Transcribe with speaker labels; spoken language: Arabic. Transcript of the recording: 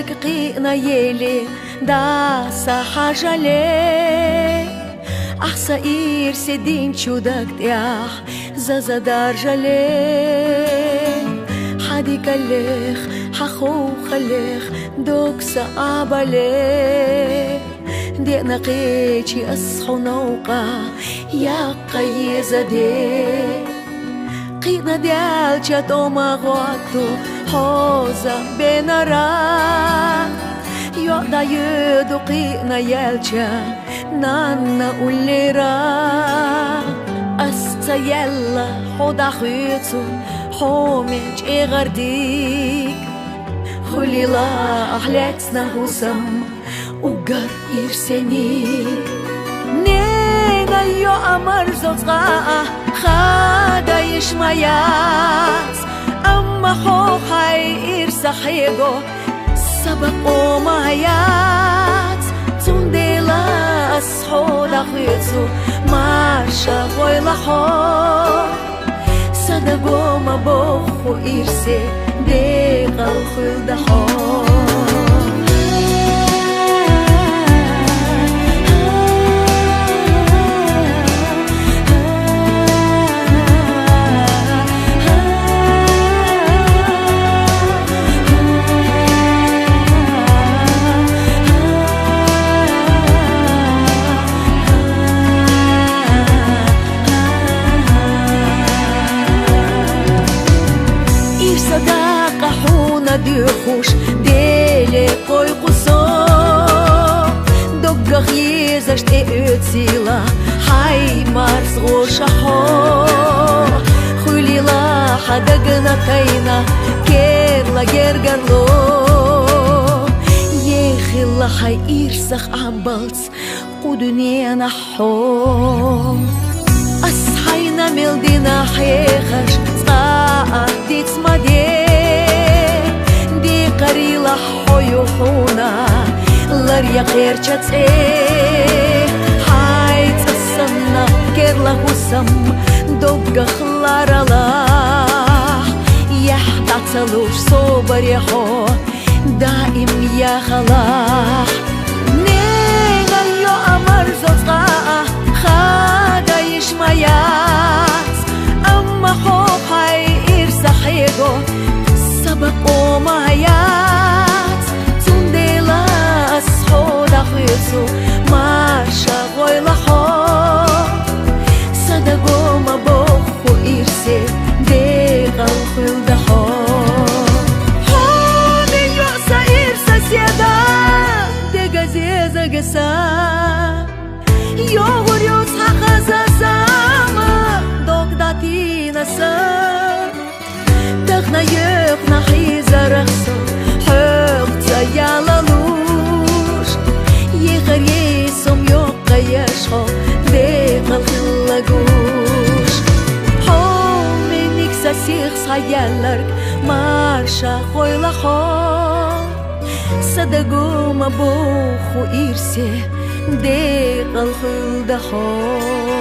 Speaker 1: قينا يلي دا سحاجالي أحسائر سدين شودك تياح زازدار جالي حدي كاليخ حخو خليخ دوك سأبالي دي نقيتي أصحو نوقع يا قيزة دي قينا ديالجا دوما غواتو حوزا بينارا يودا يدو قينا يالجا نانا أوليرا أستا يلا حودا خيطو حومج إغرديك خلي لا أحلاتنا هسم وقر إرسنيك نينا يو أمر زوزغا خادا يشمايات أما خوخي إرسخيغو سبق ومايات تنديلا أسحودا خيطو مارشا غويلا حو صدقو مبوخو إرسي ديغا الخلد حو ديخوش ديلي قوي قصو دوغ يزشت اتسيلا حي مارس غوشا حو خولي لا حدقنا تينا كيرلا جرجرلو يخلا حي إرسخ عبالس ودنيا نحو أصحينا ملدينا حيخش صاع ديتس مدي قريلا حيوحونا لريا غير جاتي حايت السنة كيرلا هسم دوغا خلار الله يحتعتلوش صوبر يحو دائم يا خلاح نينا يو أمر زوزغا خادا يشمايات أما خوخي إرسحيغو سبق ومايات تنديلا أسحودا خيطو مارشا غويلا حو صدقو مبوخو إرسي ديغا الخلد حو حومي يؤسا إرسا سيدا ديغا زيزا قسا يوغر يوسحا خزازاما دوغ داتينا سا تغنا يقنا حيزا رخصو حقتا يالالوش يغر يسوم يوقا يشخو ديق الخلاقوش حومي نكسا سيخ صايالرك مارشا خويلا خو صدقو مبوخو إرسي ديق الخلد حو